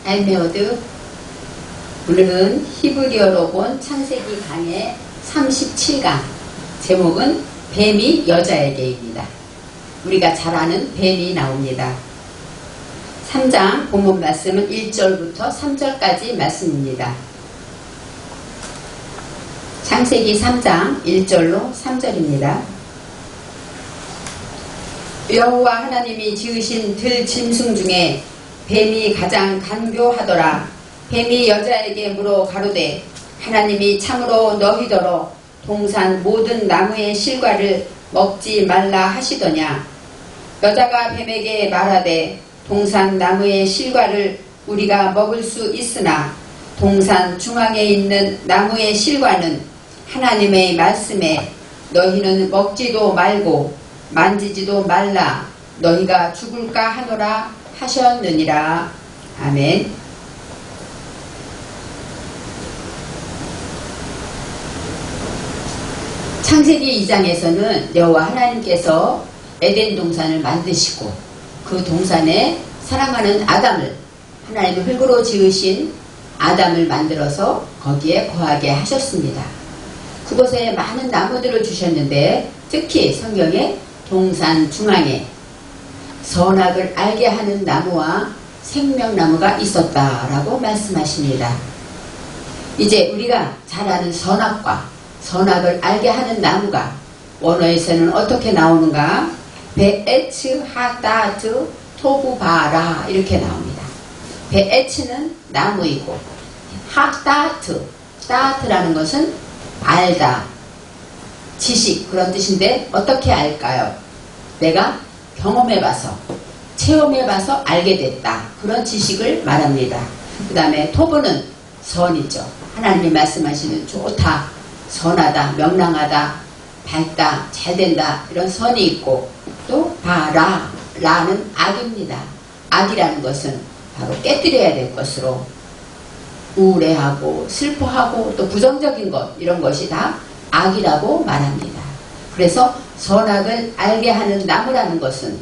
알메오드. 오늘은 히브리어로 본 창세기 강의 37강, 제목은 뱀이 여자에게입니다. 우리가 잘 아는 뱀이 나옵니다. 3장 본문 말씀은 1절부터 3절까지 말씀입니다. 창세기 3장 1절로 3절입니다. 여호와 하나님이 지으신 들 짐승 중에 뱀이 가장 간교하더라. 뱀이 여자에게 물어 가로되 하나님이 참으로 너희더러 동산 모든 나무의 실과를 먹지 말라 하시더냐. 여자가 뱀에게 말하되 동산 나무의 실과를 우리가 먹을 수 있으나 동산 중앙에 있는 나무의 실과는 하나님의 말씀에 너희는 먹지도 말고 만지지도 말라 너희가 죽을까 하노라 하셨느니라. 아멘. 창세기 2장에서는 여호와 하나님께서 에덴 동산을 만드시고 그 동산에 사랑하는 아담을, 하나님의 흙으로 지으신 아담을 만들어서 거기에 거하게 하셨습니다. 그곳에 많은 나무들을 주셨는데 특히 성경에 동산 중앙에 선악을 알게 하는 나무와 생명나무가 있었다라고 말씀하십니다. 이제 우리가 잘 아는 선악과 선악을 알게 하는 나무가 원어에서는 어떻게 나오는가? 베에츠 하다트 토부바라 이렇게 나옵니다. 베에츠는 나무이고 하다트, 다트라는 것은 알다, 지식 그런 뜻인데 어떻게 알까요? 내가 경험해봐서 체험해봐서 알게 됐다. 그런 지식을 말합니다. 그 다음에 토부는 선이죠. 하나님이 말씀하시는 좋다, 선하다, 명랑하다, 밝다, 잘된다 이런 선이 있고 또 바라, 라는 악입니다. 악이라는 것은 바로 깨뜨려야 될 것으로 우울해하고 슬퍼하고 또 부정적인 것 이런 것이 다 악이라고 말합니다. 그래서 선악을 알게 하는 나무라는 것은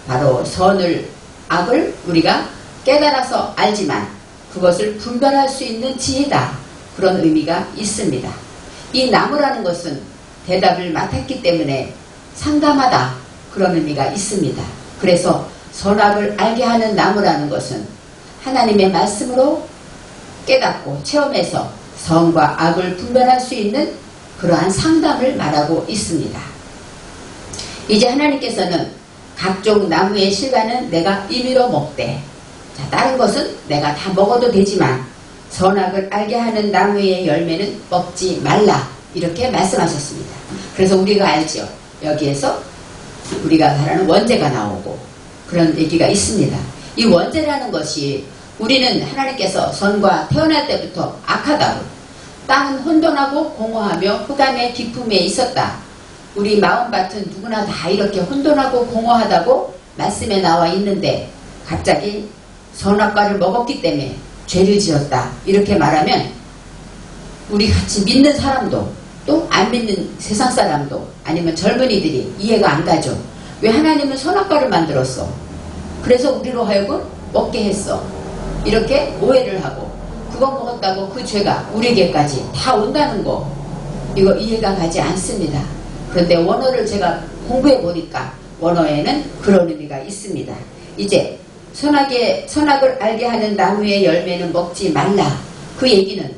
바로 선을 악을 우리가 깨달아서 알지만 그것을 분별할 수 있는 지혜다. 그런 의미가 있습니다. 이 나무라는 것은 대답을 맡았기 때문에 상담하다 그런 의미가 있습니다. 그래서 선악을 알게 하는 나무라는 것은 하나님의 말씀으로 깨닫고 체험해서 선과 악을 분별할 수 있는 그러한 상담을 말하고 있습니다. 이제 하나님께서는 각종 나무의 실과는 내가 임의로 먹되, 자, 다른 것은 내가 다 먹어도 되지만 선악을 알게 하는 나무의 열매는 먹지 말라 이렇게 말씀하셨습니다. 그래서 우리가 알죠. 여기에서 우리가 말하는 원죄가 나오고 그런 얘기가 있습니다. 이 원죄라는 것이 우리는 하나님께서 선과 태어날 때부터 악하다고, 땅은 혼돈하고 공허하며 흑암의 깊음에 있었다. 우리 마음밭은 누구나 다 이렇게 혼돈하고 공허하다고 말씀에 나와 있는데 갑자기 선악과를 먹었기 때문에 죄를 지었다 이렇게 말하면 우리 같이 믿는 사람도 또 안 믿는 세상 사람도 아니면 젊은이들이 이해가 안 가죠. 왜 하나님은 선악과를 만들었어? 그래서 우리로 하여금 먹게 했어. 이렇게 오해를 하고 그거 먹었다고 그 죄가 우리에게까지 다 온다는 거 이거 이해가 가지 않습니다. 그런데 원어를 제가 공부해 보니까 원어에는 그런 의미가 있습니다. 이제 선악을 알게 하는 나무의 열매는 먹지 말라. 그 얘기는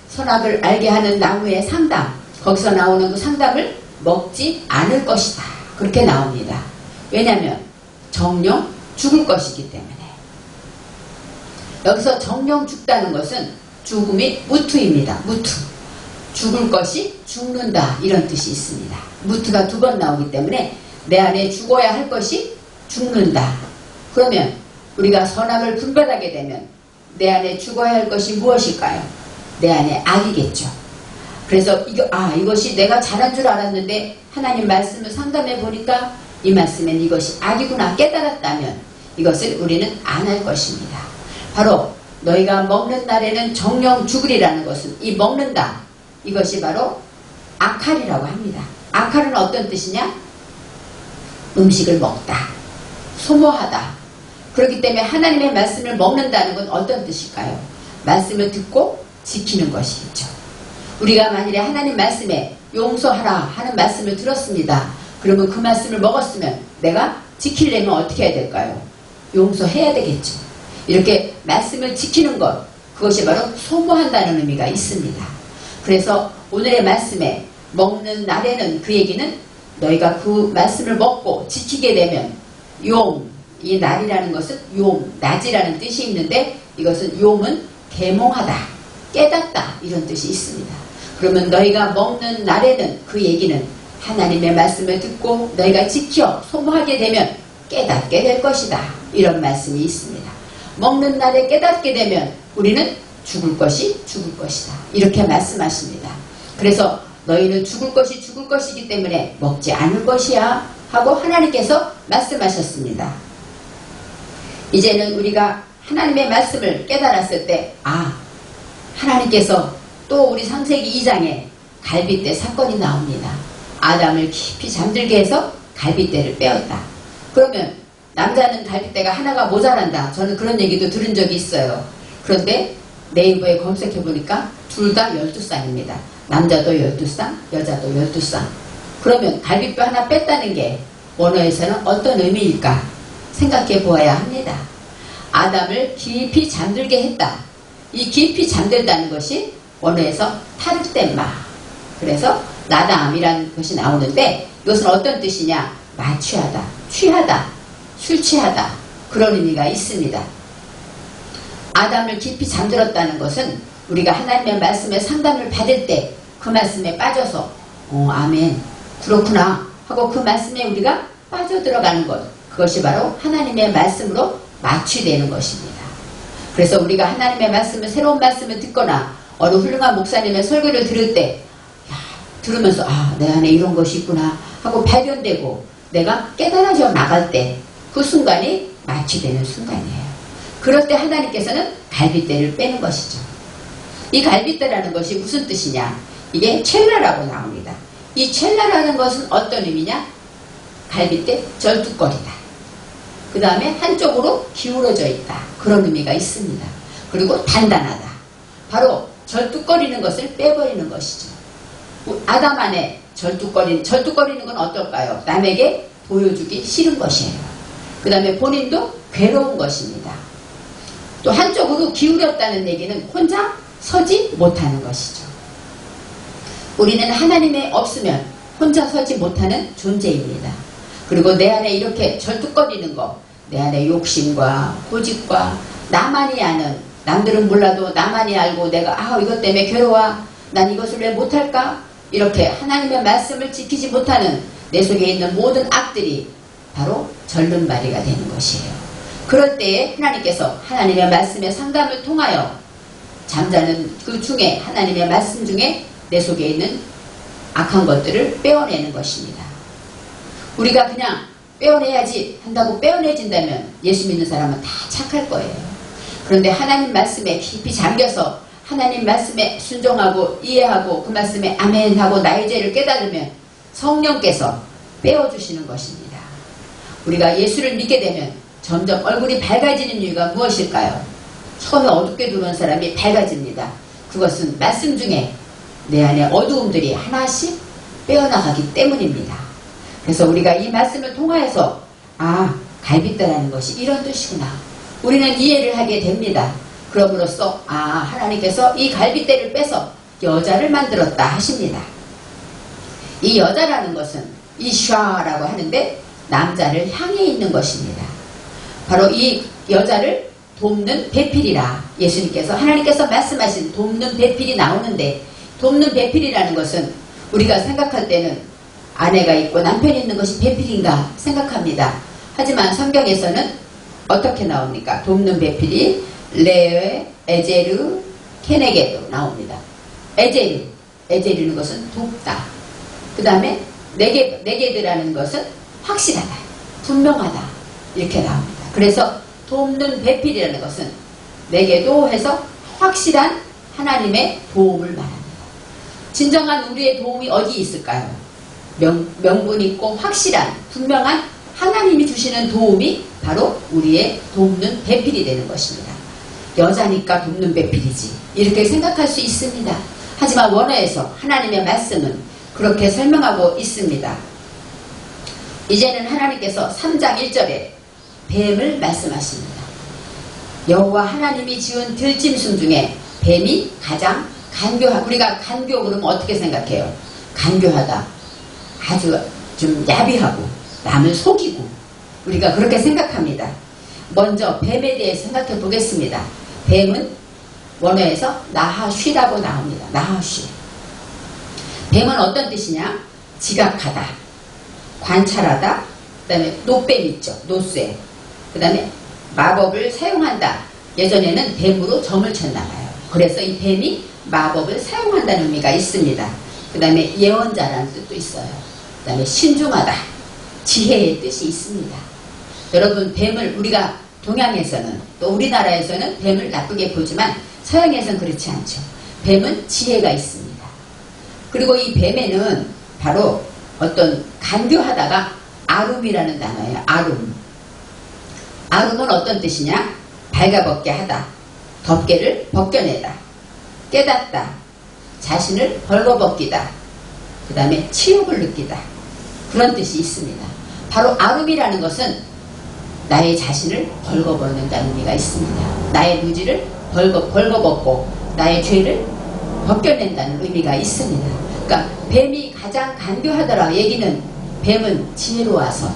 선악을 알게 하는 나무의 상담, 거기서 나오는 그 상담을 먹지 않을 것이다. 그렇게 나옵니다. 왜냐하면 정령 죽을 것이기 때문에. 여기서 정령 죽다는 것은 죽음이 무투입니다. 무투. 죽을 것이 죽는다 이런 뜻이 있습니다. 무투가 2번 나오기 때문에 내 안에 죽어야 할 것이 죽는다. 그러면 우리가 선악을 분별하게 되면 내 안에 죽어야 할 것이 무엇일까요? 내 안에 악이겠죠. 그래서 이것이 내가 잘한 줄 알았는데 하나님 말씀을 상담해 보니까 이 말씀엔 이것이 악이구나 깨달았다면 이것을 우리는 안 할 것입니다. 바로 너희가 먹는 날에는 정령 죽으리라는 것은 이 먹는다 이것이 바로 악할이라고 합니다. 악할은 어떤 뜻이냐? 음식을 먹다, 소모하다, 그렇기 때문에 하나님의 말씀을 먹는다는 건 어떤 뜻일까요? 말씀을 듣고 지키는 것이겠죠. 우리가 만일에 하나님 말씀에 용서하라 하는 말씀을 들었습니다. 그러면 그 말씀을 먹었으면 내가 지키려면 어떻게 해야 될까요? 용서해야 되겠죠. 이렇게 말씀을 지키는 것, 그것이 바로 소모한다는 의미가 있습니다. 그래서 오늘의 말씀에 먹는 날에는 그 얘기는 너희가 그 말씀을 먹고 지키게 되면 이 날이라는 것은 낮이라는 뜻이 있는데 이것은 용은 계몽하다, 깨닫다 이런 뜻이 있습니다. 그러면 너희가 먹는 날에는 그 얘기는 하나님의 말씀을 듣고 너희가 지켜 소모하게 되면 깨닫게 될 것이다. 이런 말씀이 있습니다. 먹는 날에 깨닫게 되면 우리는 죽을 것이다. 이렇게 말씀하십니다. 그래서 너희는 죽을 것이기 때문에 먹지 않을 것이야 하고 하나님께서 말씀하셨습니다. 이제는 우리가 하나님의 말씀을 깨달았을 때 하나님께서 또 우리 창세기 2장에 갈빗대 사건이 나옵니다. 아담을 깊이 잠들게 해서 갈빗대를 빼었다. 그러면 남자는 갈빗대가 하나가 모자란다. 저는 그런 얘기도 들은 적이 있어요. 그런데 네이버에 검색해보니까 둘 다 12쌍입니다. 남자도 12쌍, 여자도 12쌍. 그러면 갈빗뼈 하나 뺐다는 게 원어에서는 어떤 의미일까 생각해 보아야 합니다. 아담을 깊이 잠들게 했다. 이 깊이 잠들다는 것이 원어에서 타르템마. 그래서 나담이라는 것이 나오는데 이것은 어떤 뜻이냐? 마취하다, 취하다, 술 취하다 그런 의미가 있습니다. 아담을 깊이 잠들었다는 것은 우리가 하나님의 말씀에 상담을 받을 때 그 말씀에 빠져서 아멘 그렇구나 하고 그 말씀에 우리가 빠져들어가는 것, 그것이 바로 하나님의 말씀으로 마취되는 것입니다. 그래서 우리가 하나님의 말씀을, 새로운 말씀을 듣거나 어느 훌륭한 목사님의 설교를 들을 때 들으면서 내 안에 이런 것이 있구나 하고 발견되고 내가 깨달아져 나갈 때 그 순간이 마취되는 순간이에요. 그럴 때 하나님께서는 갈빗대를 빼는 것이죠. 이 갈빗대라는 것이 무슨 뜻이냐? 이게 첼라라고 나옵니다. 이 첼라라는 것은 어떤 의미냐? 갈빗대, 절뚝거리다. 그 다음에 한쪽으로 기울어져 있다. 그런 의미가 있습니다. 그리고 단단하다. 바로 절뚝거리는 것을 빼버리는 것이죠. 아담 안에 절뚝거리는 건 어떨까요? 남에게 보여주기 싫은 것이에요. 그 다음에 본인도 괴로운 것입니다. 또 한쪽으로 기울였다는 얘기는 혼자 서지 못하는 것이죠. 우리는 하나님이 없으면 혼자 서지 못하는 존재입니다. 그리고 내 안에 이렇게 절뚝거리는 거, 내 안에 욕심과 고집과 나만이 아는, 남들은 몰라도 나만이 알고 내가 이것 때문에 괴로워, 난 이것을 왜 못할까? 이렇게 하나님의 말씀을 지키지 못하는 내 속에 있는 모든 악들이 바로 절름발이가 되는 것이에요. 그럴 때에 하나님께서 하나님의 말씀의 상담을 통하여 잠자는 그 중에 하나님의 말씀 중에 내 속에 있는 악한 것들을 빼어내는 것입니다. 우리가 그냥 빼어내야지 한다고 빼어내진다면 예수 믿는 사람은 다 착할 거예요. 그런데 하나님 말씀에 깊이 잠겨서 하나님 말씀에 순종하고 이해하고 그 말씀에 아멘 하고 나의 죄를 깨달으면 성령께서 빼어주시는 것입니다. 우리가 예수를 믿게 되면 점점 얼굴이 밝아지는 이유가 무엇일까요? 처음에 어둡게 들어온 사람이 밝아집니다. 그것은 말씀 중에 내 안에 어두움들이 하나씩 빼어나가기 때문입니다. 그래서 우리가 이 말씀을 통하여서 갈빗대라는 것이 이런 뜻이구나. 우리는 이해를 하게 됩니다. 그럼으로써 하나님께서 이 갈빗대를 빼서 여자를 만들었다 하십니다. 이 여자라는 것은 이샤라고 하는데 남자를 향해 있는 것입니다. 바로 이 여자를 돕는 배필이라 예수님께서 하나님께서 말씀하신 돕는 배필이 나오는데 돕는 배필이라는 것은 우리가 생각할 때는 아내가 있고 남편이 있는 것이 배필인가 생각합니다. 하지만 성경에서는 어떻게 나옵니까? 돕는 배필이 레에, 에제르, 케네게도 나옵니다. 에제르는 것은 돕다. 그 다음에 네게드라는 것은 확실하다, 분명하다 이렇게 나옵니다. 그래서 돕는 배필이라는 것은 내게도 해서 확실한 하나님의 도움을 말합니다. 진정한 우리의 도움이 어디 있을까요? 명분 있고 확실한 분명한 하나님이 주시는 도움이 바로 우리의 돕는 배필이 되는 것입니다. 여자니까 돕는 배필이지 이렇게 생각할 수 있습니다. 하지만 원어에서 하나님의 말씀은 그렇게 설명하고 있습니다. 이제는 하나님께서 3장 1절에 뱀을 말씀하십니다. 여호와 하나님이 지은 들짐승 중에 뱀이 가장 간교하다. 우리가 간교 그러면 어떻게 생각해요? 간교하다. 아주 좀 야비하고 남을 속이고 우리가 그렇게 생각합니다. 먼저 뱀에 대해 생각해 보겠습니다. 뱀은 원어에서 나하쉬라고 나옵니다. 나하쉬. 뱀은 어떤 뜻이냐? 지각하다, 관찰하다, 그 다음에 노뱀 있죠. 노쇠. 그 다음에 마법을 사용한다. 예전에는 뱀으로 점을 쳤나봐요. 그래서 이 뱀이 마법을 사용한다는 의미가 있습니다. 그 다음에 예언자라는 뜻도 있어요. 그 다음에 신중하다, 지혜의 뜻이 있습니다. 여러분, 뱀을 우리가 동양에서는 또 우리나라에서는 뱀을 나쁘게 보지만 서양에서는 그렇지 않죠. 뱀은 지혜가 있습니다. 그리고 이 뱀에는 바로 어떤 간교하다가 아룸이라는 단어예요. 아룸. 아룸은 어떤 뜻이냐? 발가벗게 하다, 덮개를 벗겨내다, 깨닫다, 자신을 벌거벗기다, 그 다음에 치욕을 느끼다, 그런 뜻이 있습니다. 바로 아룸이라는 것은 나의 자신을 벌거벗는다는 의미가 있습니다. 나의 무지를 벌거벗고 나의 죄를 벗겨낸다는 의미가 있습니다. 그러니까 뱀이 가장 간교하더라 얘기는 뱀은 지혜로워서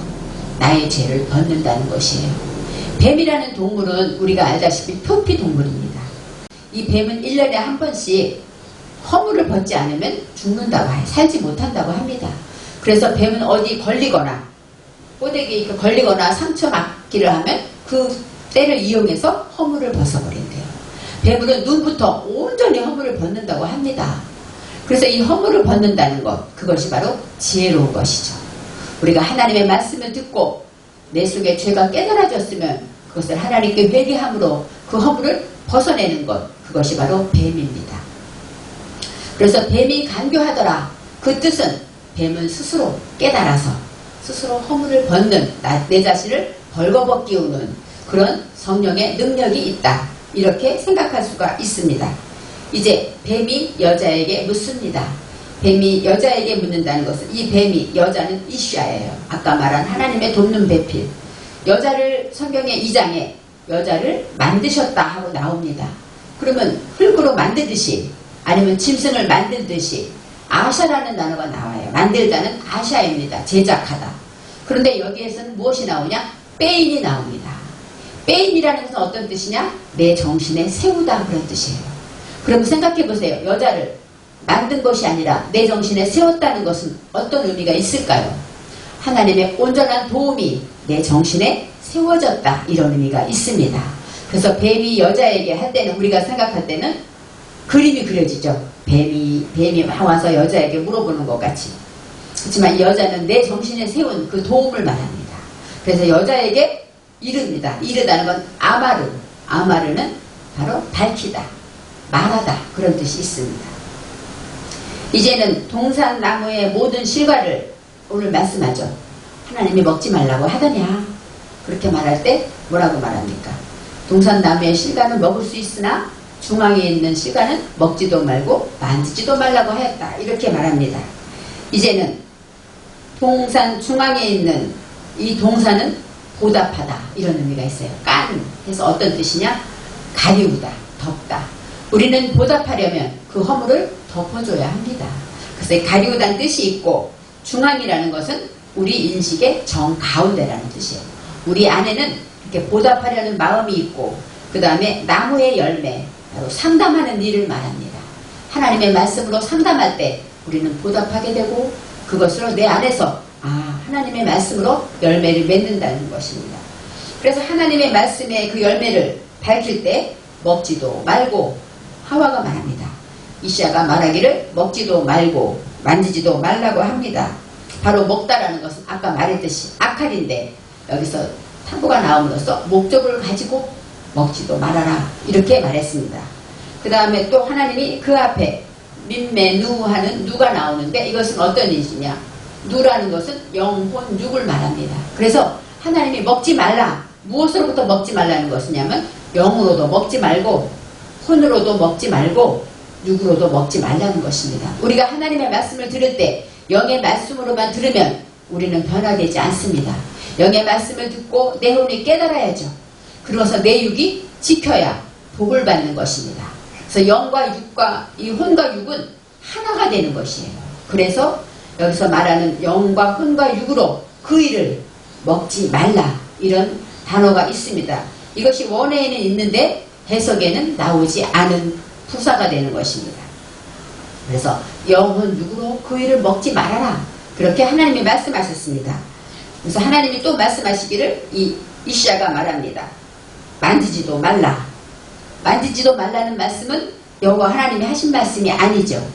나의 죄를 벗는다는 것이에요. 뱀이라는 동물은 우리가 알다시피 표피 동물입니다. 이 뱀은 1년에 한 번씩 허물을 벗지 않으면 죽는다고 해요. 살지 못한다고 합니다. 그래서 뱀은 어디 걸리거나 꼬대기에 걸리거나 상처 맞기를 하면 그 때를 이용해서 허물을 벗어버린대요. 뱀은 눈부터 온전히 허물을 벗는다고 합니다. 그래서 이 허물을 벗는다는 것, 그것이 바로 지혜로운 것이죠. 우리가 하나님의 말씀을 듣고 내 속에 죄가 깨달아졌으면 그것을 하나님께 회개함으로 그 허물을 벗어내는 것, 그것이 바로 뱀입니다. 그래서 뱀이 간교하더라. 그 뜻은 뱀은 스스로 깨달아서 스스로 허물을 벗는, 내 자신을 벌거벗기우는 그런 성령의 능력이 있다. 이렇게 생각할 수가 있습니다. 이제 뱀이 여자에게 묻습니다. 뱀이 여자에게 묻는다는 것은 이 뱀이, 여자는 이샤예요. 아까 말한 하나님의 돕는 배필. 여자를 성경의 2장에 여자를 만드셨다 하고 나옵니다. 그러면 흙으로 만들듯이 아니면 짐승을 만들듯이 아샤라는 단어가 나와요. 만들다는 아샤입니다. 제작하다. 그런데 여기에서는 무엇이 나오냐? 빼인이 나옵니다. 빼인이라는 것은 어떤 뜻이냐? 내 정신에 세우다, 그런 뜻이에요. 그럼 생각해 보세요. 여자를 만든 것이 아니라 내 정신에 세웠다는 것은 어떤 의미가 있을까요? 하나님의 온전한 도움이 내 정신에 세워졌다, 이런 의미가 있습니다. 그래서 뱀이 여자에게 할 때는, 우리가 생각할 때는 그림이 그려지죠. 뱀이 와서 여자에게 물어보는 것 같이. 그렇지만 이 여자는 내 정신에 세운 그 도움을 말합니다. 그래서 여자에게 이릅니다. 이르다는 건 아마르. 아마르는 바로 밝히다, 말하다, 그런 뜻이 있습니다. 이제는 동산나무의 모든 실과를 오늘 말씀하죠. 하나님이 먹지 말라고 하더냐. 그렇게 말할 때 뭐라고 말합니까? 동산나무의 실과는 먹을 수 있으나 중앙에 있는 실과는 먹지도 말고 만지지도 말라고 하였다. 이렇게 말합니다. 이제는 동산 중앙에 있는 이 동산은 보답하다, 이런 의미가 있어요. 깐 해서 어떤 뜻이냐? 가리우다, 덮다. 우리는 보답하려면 그 허물을 덮어줘야 합니다. 그래서 가리우다는 뜻이 있고, 중앙이라는 것은 우리 인식의 정가운데라는 뜻이에요. 우리 안에는 이렇게 보답하려는 마음이 있고, 그 다음에 나무의 열매, 바로 상담하는 일을 말합니다. 하나님의 말씀으로 상담할 때 우리는 보답하게 되고, 그것으로 내 안에서 하나님의 말씀으로 열매를 맺는다는 것입니다. 그래서 하나님의 말씀의 그 열매를 밝힐 때 먹지도 말고, 하와가 말합니다. 이샤가 말하기를 먹지도 말고 만지지도 말라고 합니다. 바로 먹다라는 것은 아까 말했듯이 악할인데, 여기서 타부가 나옴으로써 목적을 가지고 먹지도 말아라, 이렇게 말했습니다. 그 다음에 또 하나님이 그 앞에 민매 누 하는 누가 나오는데, 이것은 어떤 뜻이냐? 누라는 것은 영혼 육을 말합니다. 그래서 하나님이 먹지 말라, 무엇으로부터 먹지 말라는 것이냐면 영으로도 먹지 말고 혼으로도 먹지 말고 육으로도 먹지 말라는 것입니다. 우리가 하나님의 말씀을 들을 때 영의 말씀으로만 들으면 우리는 변화되지 않습니다. 영의 말씀을 듣고 내 혼이 깨달아야죠. 그러고서 내 육이 지켜야 복을 받는 것입니다. 그래서 영과 육과 이 혼과 육은 하나가 되는 것이에요. 그래서 여기서 말하는 영과 혼과 육으로 그 일을 먹지 말라 이런 단어가 있습니다. 이것이 원어에는 있는데 해석에는 나오지 않은 부사가 되는 것입니다. 그래서 영혼 육으로 그 일을 먹지 말아라 그렇게 하나님이 말씀하셨습니다. 그래서 하나님이 또 말씀하시기를 이 이시야가 말합니다. 만지지도 말라. 만지지도 말라는 말씀은 여호와 하나님이 하신 말씀이 아니죠.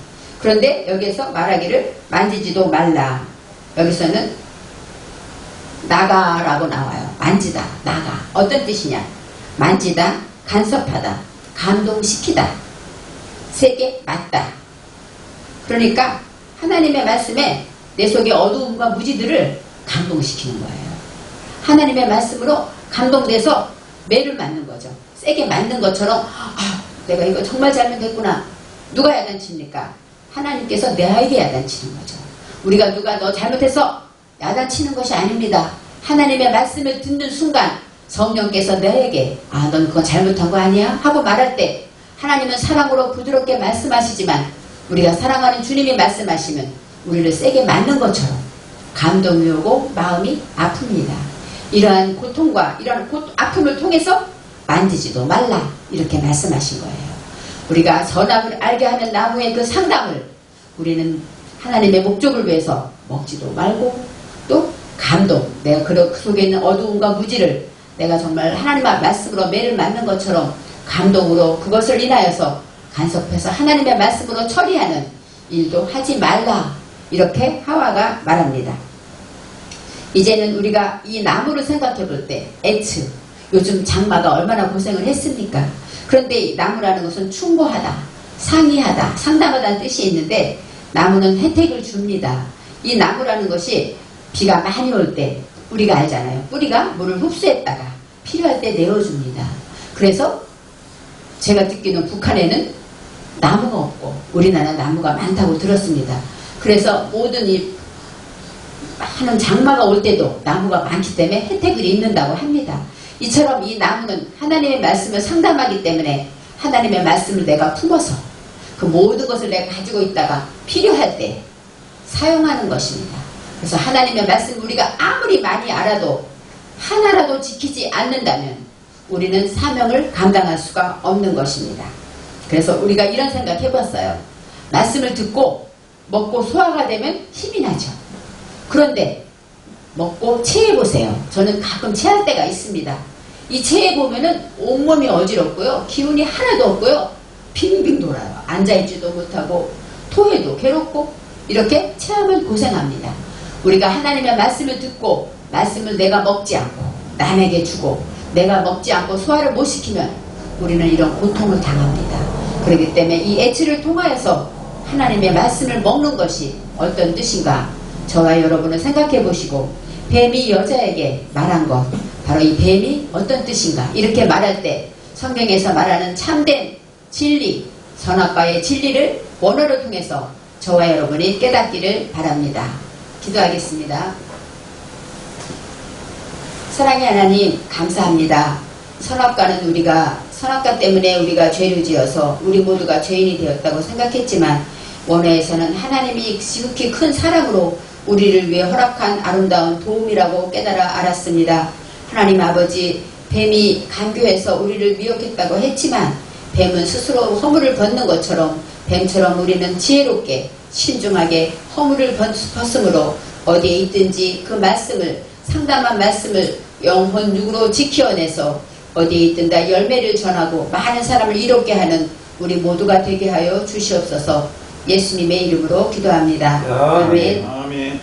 그런데 여기에서 말하기를 만지지도 말라. 여기서는 나가라고 나와요. 만지다, 나가. 어떤 뜻이냐? 만지다, 간섭하다, 감동시키다. 세 개 맞다. 그러니까 하나님의 말씀에 내 속의 어두움과 무지들을 감동시키는 거예요. 하나님의 말씀으로 감동돼서 매를 맞는 거죠. 세게 맞는 것처럼 내가 이거 정말 잘못했구나. 누가 야단칩니까? 하나님께서 내에게 야단치는 거죠. 우리가 누가 너 잘못해서 야단치는 것이 아닙니다. 하나님의 말씀을 듣는 순간 성령께서 내에게 넌 그건 잘못한 거 아니야? 하고 말할 때 하나님은 사랑으로 부드럽게 말씀하시지만 우리가 사랑하는 주님이 말씀하시면 우리를 세게 맞는 것처럼 감동이 오고 마음이 아픕니다. 이러한 고통과 이러한 아픔을 통해서 만지지도 말라 이렇게 말씀하신 거예요. 우리가 선악을 알게 하는 나무의 그 상담을 우리는 하나님의 목적을 위해서 먹지도 말고 또 감동, 내가 그 속에 있는 어두움과 무지를 내가 정말 하나님의 말씀으로 매를 맞는 것처럼 감동으로 그것을 인하여서 간섭해서 하나님의 말씀으로 처리하는 일도 하지 말라 이렇게 하와가 말합니다. 이제는 우리가 이 나무를 생각해 볼 때 애츠, 요즘 장마가 얼마나 고생을 했습니까? 그런데 이 나무라는 것은 충고하다, 상의하다, 상담하다는 뜻이 있는데 나무는 혜택을 줍니다. 이 나무라는 것이 비가 많이 올 때 우리가 알잖아요. 뿌리가 물을 흡수했다가 필요할 때 내어줍니다. 그래서 제가 듣기는 북한에는 나무가 없고 우리나라 나무가 많다고 들었습니다. 그래서 모든 이 많은 장마가 올 때도 나무가 많기 때문에 혜택을 입는다고 합니다. 이처럼 이 나무는 하나님의 말씀을 상담하기 때문에 하나님의 말씀을 내가 품어서 그 모든 것을 내가 가지고 있다가 필요할 때 사용하는 것입니다. 그래서 하나님의 말씀 우리가 아무리 많이 알아도 하나라도 지키지 않는다면 우리는 사명을 감당할 수가 없는 것입니다. 그래서 우리가 이런 생각 해봤어요. 말씀을 듣고 먹고 소화가 되면 힘이 나죠. 그런데 먹고 체해보세요. 저는 가끔 체할 때가 있습니다. 이 체해보면은 온몸이 어지럽고요. 기운이 하나도 없고요. 빙빙 돌아요. 앉아있지도 못하고 토해도 괴롭고 이렇게 체하면 고생합니다. 우리가 하나님의 말씀을 듣고 말씀을 내가 먹지 않고 남에게 주고 내가 먹지 않고 소화를 못 시키면 우리는 이런 고통을 당합니다. 그렇기 때문에 이 애치를 통하여서 하나님의 말씀을 먹는 것이 어떤 뜻인가 저와 여러분은 생각해 보시고 뱀이 여자에게 말한 것 바로 이 뱀이 어떤 뜻인가 이렇게 말할 때 성경에서 말하는 참된 진리 선악과의 진리를 원어를 통해서 저와 여러분이 깨닫기를 바랍니다. 기도하겠습니다. 사랑의 하나님 감사합니다. 선악과는 우리가 선악과 때문에 우리가 죄를 지어서 우리 모두가 죄인이 되었다고 생각했지만 원어에서는 하나님이 지극히 큰 사랑으로 우리를 위해 허락한 아름다운 도움이라고 깨달아 알았습니다. 하나님 아버지 뱀이 간교해서 우리를 미혹했다고 했지만 뱀은 스스로 허물을 벗는 것처럼 뱀처럼 우리는 지혜롭게 신중하게 허물을 벗음으로 어디에 있든지 그 말씀을 상담한 말씀을 영혼 육으로 지켜내서 어디에 있든 다 열매를 전하고 많은 사람을 이롭게 하는 우리 모두가 되게 하여 주시옵소서. 예수님의 이름으로 기도합니다. 아멘. 아멘.